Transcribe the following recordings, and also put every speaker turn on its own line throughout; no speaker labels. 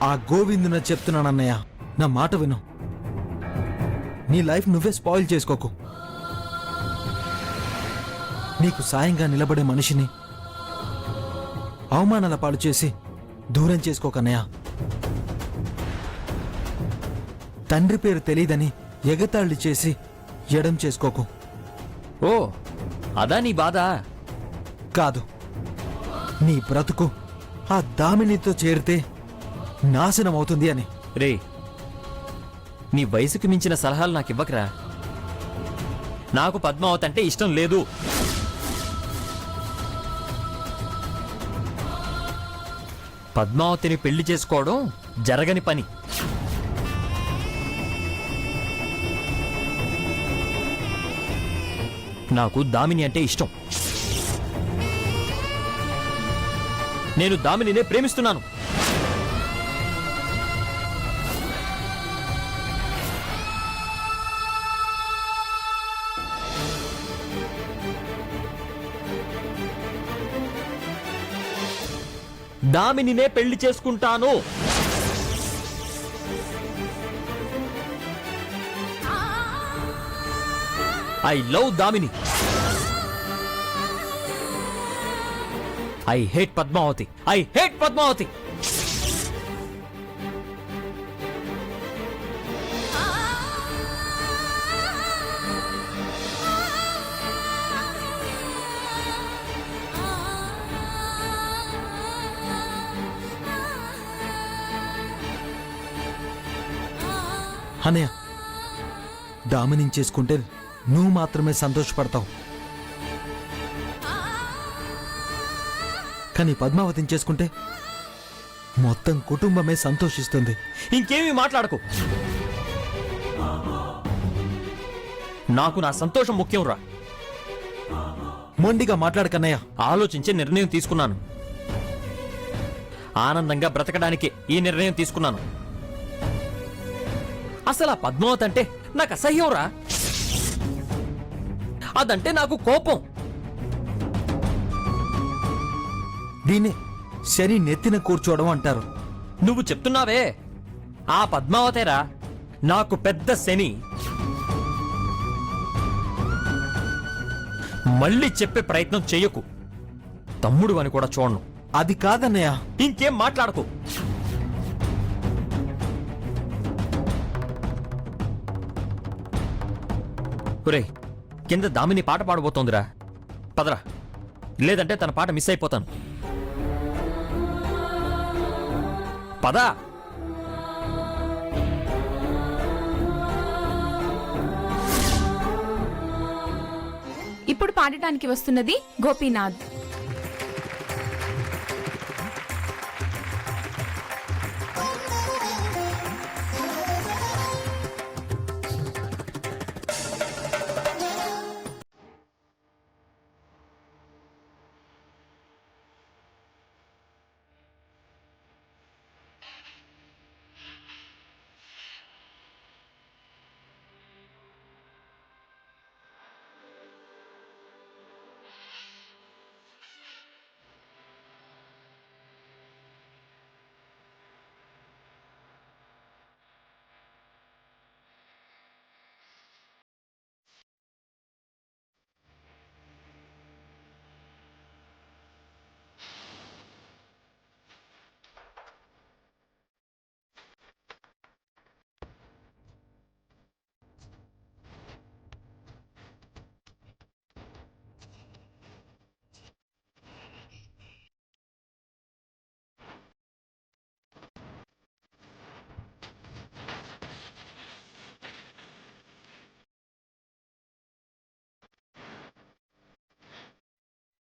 ఆ గోవిందున చెప్తున్నానన్నయ్య, నా మాట విను. నీ లైఫ్ నువ్వే స్పాయిల్ చేసుకోకు. నీకు సాయంగా నిలబడే మనిషిని అవమానాల పాలు చేసి దూరం చేసుకోకన్నయ్య. తండ్రి పేరు తెలీదని ఎగతాళి చేసి ఎడం చేసుకోకు.
ఓ అదా నీ బాధ?
కాదు, నీ బ్రతుకు ఆ దామినితో చేరితే నాశనం అవుతుంది అని.
రే, నీ వయసుకు మించిన సలహాలు నాకు ఇవ్వకరా. నాకు పద్మావతి అంటే ఇష్టం లేదు. పద్మావతిని పెళ్లి చేసుకోవడం జరగని పని. నాకు దామిని అంటే ఇష్టం. నేను దామినినే ప్రేమిస్తున్నాను. దామినినే పెళ్లి చేసుకుంటాను. I love Damini. I hate Padmavathi. I hate Padmavathi.
అనయ్య, దామిని చేసుకుంటే నువ్వు మాత్రమే సంతోషపడతావు, కానీ పద్మావతిని చేసుకుంటే మొత్తం కుటుంబమే సంతోషిస్తుంది.
ఇంకేమీ మాట్లాడకు. నాకు నా సంతోషం ముఖ్యం రా.
మొండిగా మాట్లాడకన్నయ్య.
ఆలోచించే నిర్ణయం తీసుకున్నాను. ఆనందంగా బ్రతకడానికి ఈ నిర్ణయం తీసుకున్నాను. అసలు ఆ పద్మావతి అంటే నాకు అసహ్యం రా. అదంటే నాకు కోపం.
దీన్ని శని నెత్తిన కూర్చోవడం అంటారు.
నువ్వు చెప్తున్నావే, ఆ పద్మావతేరా నాకు పెద్ద శని. మళ్ళీ చెప్పే ప్రయత్నం చెయ్యకు. తమ్ముడు అని కూడా చూడను.
అది కాదన్నయ్య.
ఇంకేం మాట్లాడకు. ఒరేయ్, కింద దామిని పాట పాడబోతోందిరా. పదరా, లేదంటే తన పాట మిస్ అయిపోతాను. పదా.
ఇప్పుడు పాడటానికి వస్తున్నది గోపీనాథ్.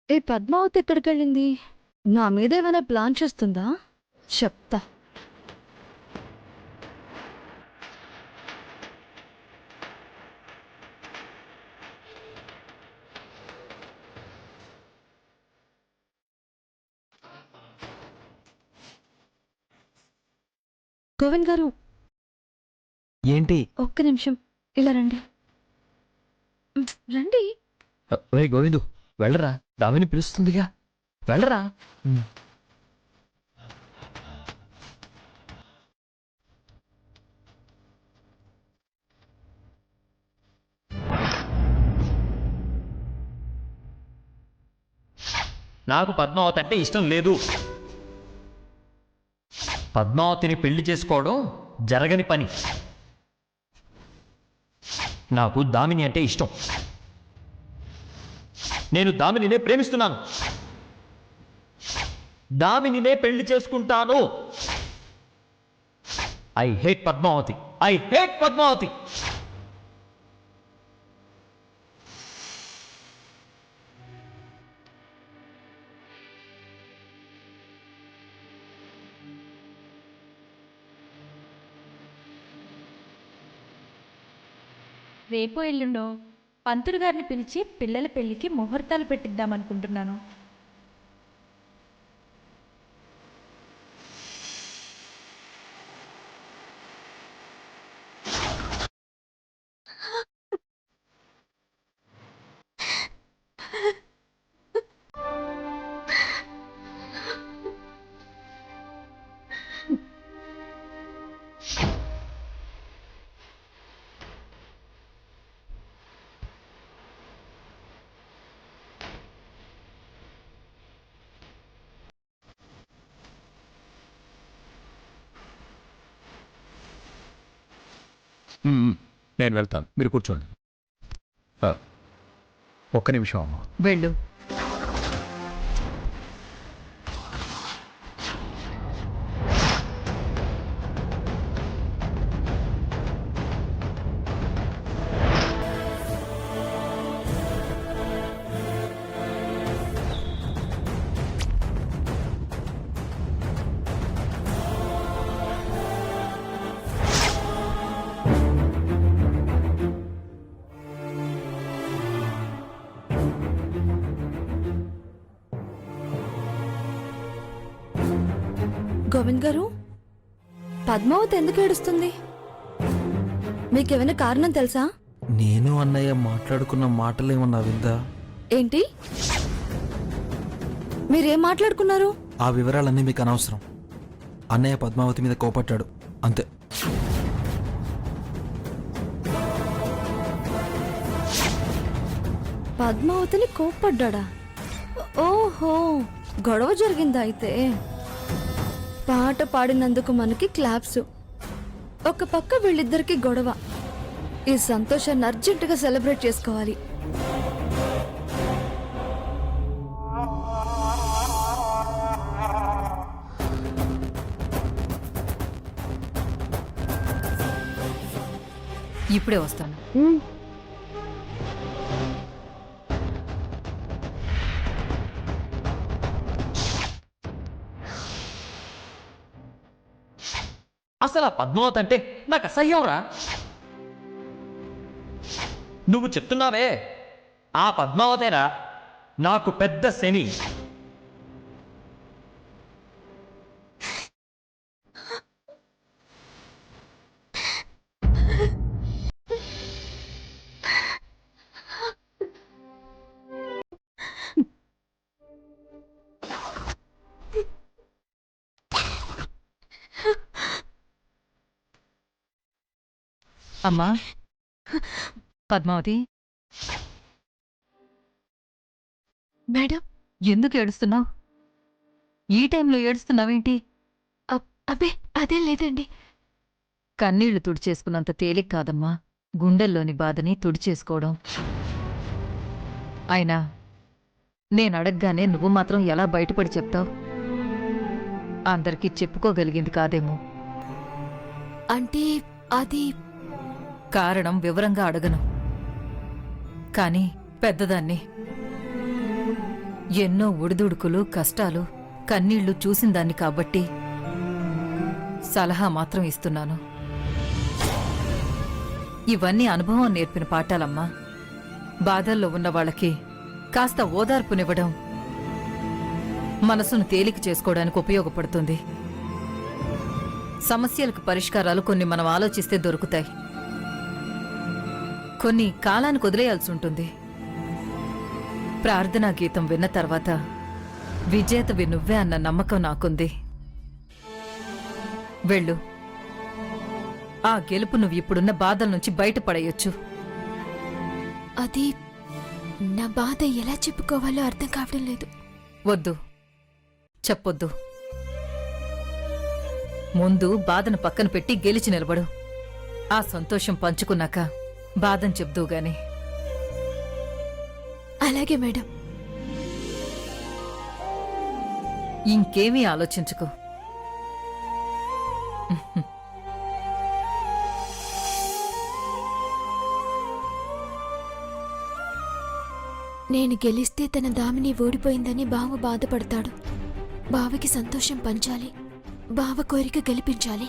ఏ పద్మావతి ఎక్కడికి వెళ్ళింది? నా మీద ఏమైనా ప్లాన్ చేస్తుందా? చెప్తా. గోవింద్ గారు,
ఏంటి?
ఒక్క నిమిషం ఇలా రండి. రండి.
గోవిందు, వెళ్ళరా. దామిని పిలుస్తుందిగా, వెళ్ళరా. నాకు పద్మావతి అంటే ఇష్టం లేదు. పద్మావతిని పెళ్లి చేసుకోవడం జరగని పని. నాకు దామిని అంటే ఇష్టం. నేను దామినినే ప్రేమిస్తున్నాను. దామినినే పెళ్లి చేసుకుంటాను. I hate Padmavathi. I hate Padmavathi.
రేపో ఎల్లుండో పంతులు గారిని పిలిచి పిల్లల పెళ్లికి ముహూర్తాలు పెట్టిద్దామనుకుంటున్నాను.
నేను వెళ్తాను, మీరు కూర్చోండి. ఒక్క నిమిషం అమ్మా.
వెళ్ళు.
గోవింద్ గారు, పద్మావతి ఎందుకు ఏడుస్తుంది? మీకేమైనా కారణం తెలుసా?
నేను అన్నయ్య మాట్లాడుకున్న మాటలేమన్నా విందా?
ఏంటి మీరేం మాట్లాడుకున్నారు?
ఆ వివరాలన్నీ మీకు అనవసరం. అన్నయ్య పద్మావతి మీద కోపట్టాడు అంతే.
పద్మావతిని కోప్పడ్డా? ఓహో, గొడవ జరిగిందా అయితే? పాట పాడినందుకు మనకి క్లాప్స్. ఒక పక్క వీళ్ళిద్దరికి గొడవ. ఈ సంతోషాన్ని అర్జెంటుగా సెలబ్రేట్ చేసుకోవాలి.
ఇప్పుడే వస్తాను.
అసలు ఆ పద్మావతి అంటే నాకు అసహ్యంరా. నువ్వు చెప్తున్నావే ఆ పద్మావతేరా నాకు పెద్ద శని.
అమ్మా పద్మావతి,
మేడం,
ఎందుకు ఏడుస్తున్నావు? ఈ టైంలో ఏడుస్తున్నావేంటి?
అబ్బే అదేం లేదండి.
కన్నీళ్లు తుడిచేసుకున్నంత తేలిక కాదమ్మా గుండెల్లోని బాధని తుడిచేసుకోవడం. అయినా నేనడగ్గానే నువ్వు మాత్రం ఎలా బయటపడి చెప్తావు? అందరికీ చెప్పుకోగలిగింది కాదేమో.
అంటే అది
కారణం వివరంగా అడగను, కానీ పెద్దదాన్ని. ఎన్నో ఒడిదుడుకులు, కష్టాలు, కన్నీళ్లు చూసిందాన్ని కాబట్టి సలహా మాత్రం ఇస్తున్నాను. ఇవన్నీ అనుభవం నేర్పిన పాఠాలమ్మా. బాధల్లో ఉన్న వాళ్ళకి కాస్త ఓదార్పునివ్వడం మనసును తేలిక చేసుకోవడానికి ఉపయోగపడుతుంది. సమస్యలకు పరిష్కారాలు కొన్ని మనం ఆలోచిస్తే దొరుకుతాయి, కొన్ని కాలానికి వదిలేయాల్సి ఉంటుంది. ప్రార్థనా గీతం విన్న తర్వాత విజేతవి నువ్వే అన్న నమ్మకం నాకుంది. వెళ్ళు. ఆ గెలుపు నువ్వు ఇప్పుడున్న బాధల నుంచి బయటపడేయొచ్చు.
అది నా బాధ ఎలా చెప్పుకోవాలో అర్థం కావడం లేదు.
వద్దు చెప్పొద్దు. ముందు బాధను పక్కన పెట్టి గెలిచి నిలబడు. ఆ సంతోషం పంచుకున్నాక బాధను చెప్దువు గాని.
అలాగే మేడం.
ఇంకేమీ ఆలోచించుకో.
నేను గెలిస్తే తన దామిని ఓడిపోయిందని బావ బాధపడతాడు. బావకి సంతోషం పంచాలి. బావ కోరిక గెలిపించాలి.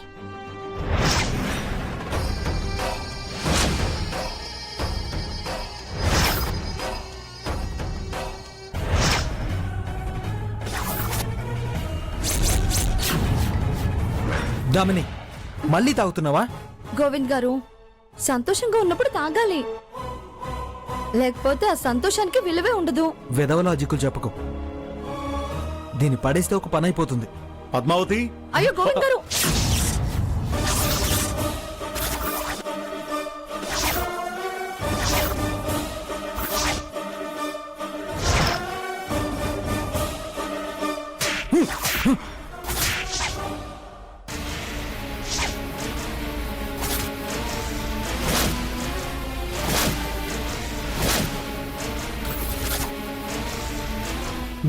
దామిని మళ్ళీ తాగుతున్నావా?
గోవింద్ గారు, సంతోషంగా ఉన్నప్పుడు తాగాలి, లేకపోతే ఆ సంతోషానికి విలువే ఉండదు.
వెదవలాజిక్కులు చెప్పకు. దీన్ని పడేస్తే ఒక పని అయిపోతుంది.
పద్మావతి,
అయ్యో గోవింద్ గారు,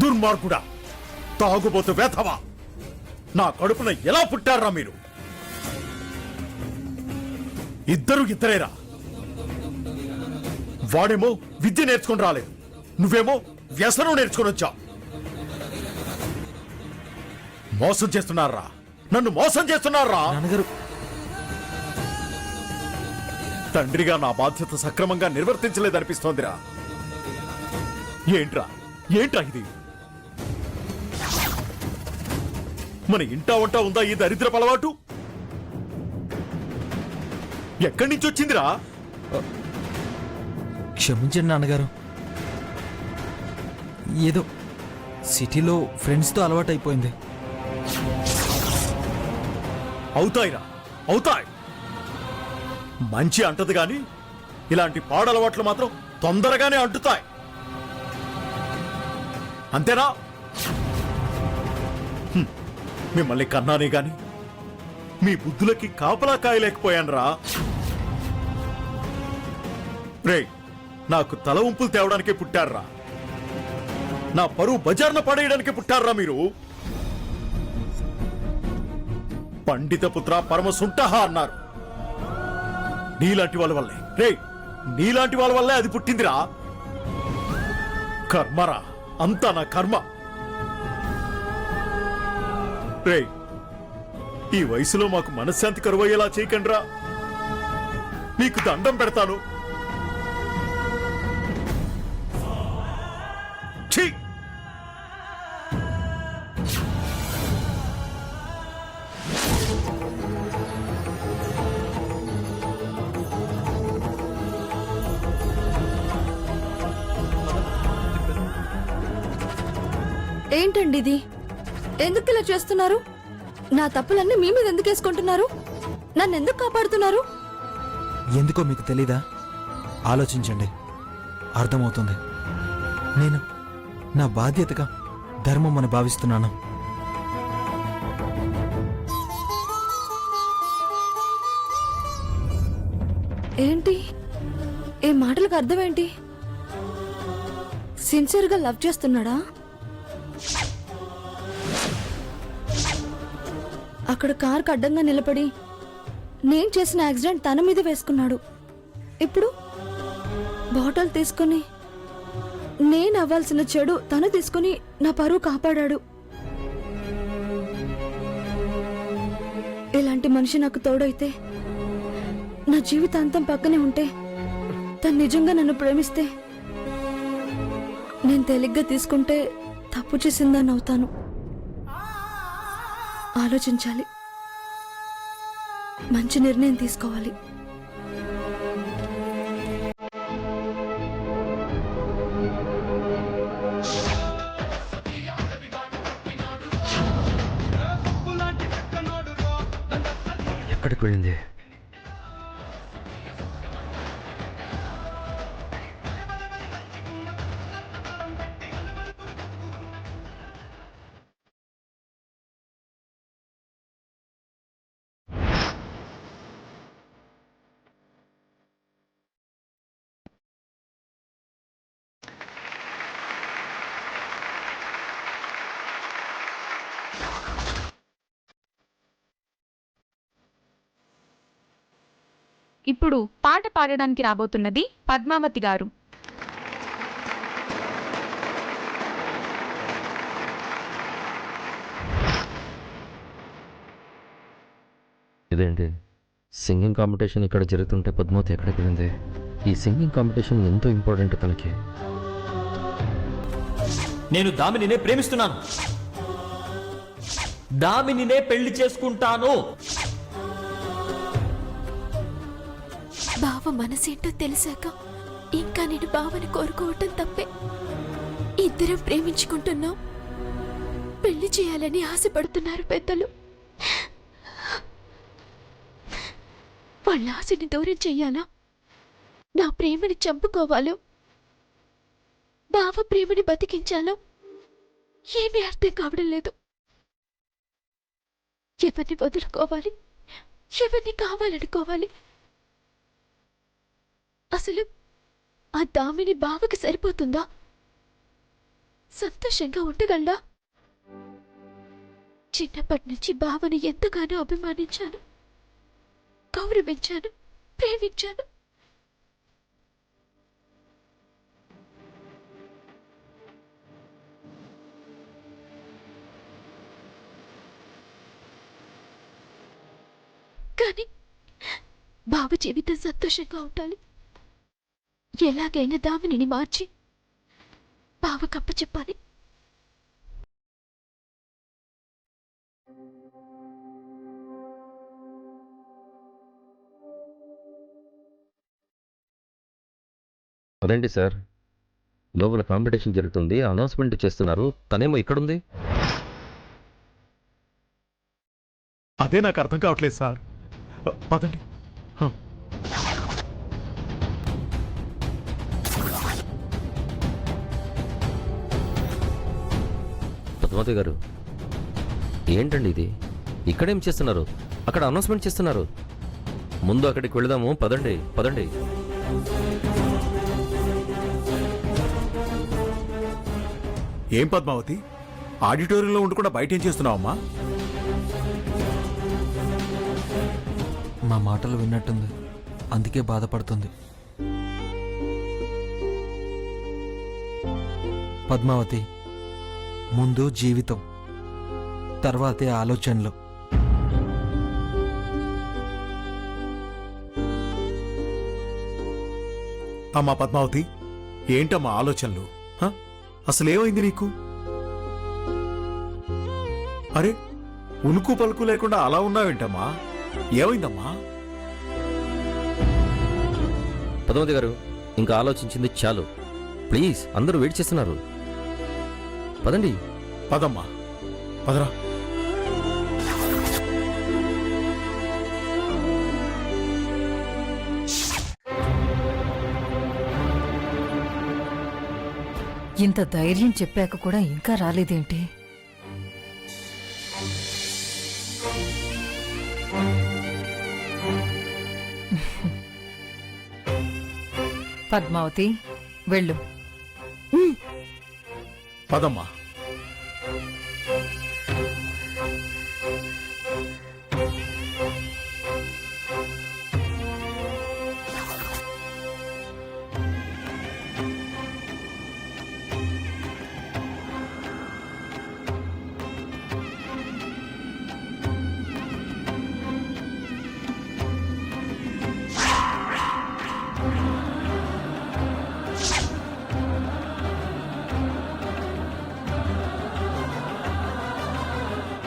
దుర్మార్గుడా, తాగుబోతు వేధవా, నా కడుపున ఎలా పుట్టారా మీరు? ఇద్దరేరా. వాడేమో విద్య నేర్చుకుని రాలేదు, నువ్వేమో వ్యసనం నేర్చుకుని వచ్చా. మోసం చేస్తున్నారా, నన్ను మోసం చేస్తున్నారా?
నాన్నగారు,
తండ్రిగా నా బాధ్యత సక్రమంగా నిర్వర్తించలేదనిపిస్తోందిరా. ఏంట్రా ఇది? మన ఇంటా వంట ఉందా ఈ దరిద్రపు అలవాటు? ఎక్కడి నుంచి వచ్చిందిరా?
క్షమించండి నాన్నగారు. ఏదో సిటీలో ఫ్రెండ్స్తో అలవాటైపోయింది.
అవుతాయి. మంచి అంటది గాని ఇలాంటి పాడలవాట్లు మాత్రం తొందరగానే అంటుతాయి. అంతేనా? మిమ్మల్ని కన్నానే గాని మీ బుద్ధులకి కాపలా కాయలేకపోయానురా. రేయ్, నాకు తల ఉంపులు తేవడానికి పుట్టారా? నా పరువు బజార్న పడేయడానికి పుట్టారా మీరు? పండిత పుత్ర పరమ సుంఠహ అన్నారు. నీలాంటి వాళ్ళ వల్లే, రేయ్, నీలాంటి వాళ్ళ వల్లే అది పుట్టిందిరా. కర్మరా, అంతా నా కర్మ. రేయ్, ఈ వయసులో మాకు మనశ్శాంతి కరువయ్యేలా చేయకండ్రా. మీకు దండం పెడతాను. ఛీ!
ఏంటండి ఇది? ఎందుకు ఇలా చేస్తున్నారు? నా తప్పులన్నీ మీ మీద ఎందుకు వేసుకుంటున్నారు? నన్ను ఎందుకు కాపాడుతున్నారు?
ఎందుకో మీకు తెలీదా? ఆలోచించండి, అర్థమవుతుంది. నేను నా బాధ్యతగా ధర్మం అని భావిస్తున్నాను.
ఏంటి ఈ మాటలకు అర్థం ఏంటి? సిన్సియర్గా లవ్ చేస్తున్నాడా? అక్కడ కారుకు అడ్డంగా నిలబడి నేను చేసిన యాక్సిడెంట్ తన మీద వేసుకున్నాడు. ఇప్పుడు బాటిల్ తీసుకుని నేను అవ్వాల్సిన చెడు తను తీసుకుని నా పరువు కాపాడాడు. ఇలాంటి మనిషి నాకు తోడైతే, నా జీవితాంతం పక్కనే ఉంటే, తను నిజంగా నన్ను ప్రేమిస్తే, నేను తేలిగ్గా తీసుకుంటే తప్పు చేసిందని అవుతాను. ఆలోచించాలి, మంచి నిర్ణయం తీసుకోవాలి.
ఎక్కడికి వెళ్ళింది?
ఇప్పుడు పాట పాడడానికి రాబోతున్నది పద్మావతి గారు.
ఇదేంటి సింగింగ్ కాంపిటీషన్ ఇక్కడ జరుగుతుంటే పద్మావతి ఎక్కడికి వెళ్ళింది? ఈ సింగింగ్ కాంపిటీషన్ ఎంతో ఇంపార్టెంట్ తనకి.
నేను దామినినే ప్రేమిస్తున్నాను. దామినినే పెళ్లి చేసుకుంటాను.
బావ మనసేంటో తెలిసాక ఇంకా నేను బావని కోరుకోవటం తప్పే. ఇద్దరం ప్రేమించుకుంటున్నాం, పెళ్లి చేయాలని ఆశపడుతున్నారు పెద్దలు. వాళ్ళ ఆశని దూరం చెయ్యాలా, నా ప్రేమని చంపుకోవాలో, బావ ప్రేమని బతికించాలో ఏమీ అర్థం కావడం లేదు. ఎవరిని వదులుకోవాలి, ఎవరిని కావాలనుకోవాలి? అసలు ఆ దామిని బావకి సరిపోతుందా? సంతోషంగా ఉండగలడా? చిన్నప్పటి నుంచి బావని ఎంతగానో అభిమానించాను, గౌరవించాను, ప్రేమించాను. కానీ బావ జీవితం సంతోషంగా ఉండాలి. ఎలాగైనా దామిని మార్చి బావ కప్ప చెప్పాలి.
అదేంటి సార్, లోపల కాంపిటీషన్ జరుగుతుంది, అనౌన్స్మెంట్ చేస్తున్నారు, తనేమో ఇక్కడుంది.
అదే నాకు అర్థం కావట్లేదు సార్. పదండి.
పద్మావతి గారు, ఏంటండి ఇది? ఇక్కడేం చేస్తున్నారు? అక్కడ అనౌన్స్మెంట్ చేస్తున్నారు. ముందు అక్కడికి వెళదాము, పదండి పదండి.
ఏం పద్మావతి, ఆడిటోరియంలో ఉండకుండా బయట ఏం చేస్తున్నావమ్మా?
మా మాటలు విన్నట్టుంది, అందుకే బాధపడుతుంది. పద్మావతి, ముందు జీవితం, తర్వాతే ఆలోచనలు.
అమ్మా పద్మావతి, ఏంటమ్మా ఆలోచనలు? అసలేమైంది నీకు? అరే, ఉనుకు పలుకు లేకుండా అలా ఉన్నావేంటమ్మా? ఏమైందమ్మా?
పద్మావతి గారు, ఇంకా ఆలోచించింది చాలు. ప్లీజ్, అందరూ వెయిట్ చేస్తున్నారు. పదండి.
పదమ్మా, పదరా.
ఇంత ధైర్యం చెప్పాక కూడా ఇంకా రాలేదేంటి? పద్మావతి, వెళ్ళు.
పదమ్మా.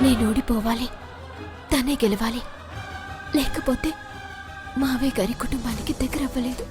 నేను ఓడిపోవాలి, తనే గెలవాలి. లేకపోతే మావయ్య గారి కుటుంబానికి దగ్గర అవ్వలేదు.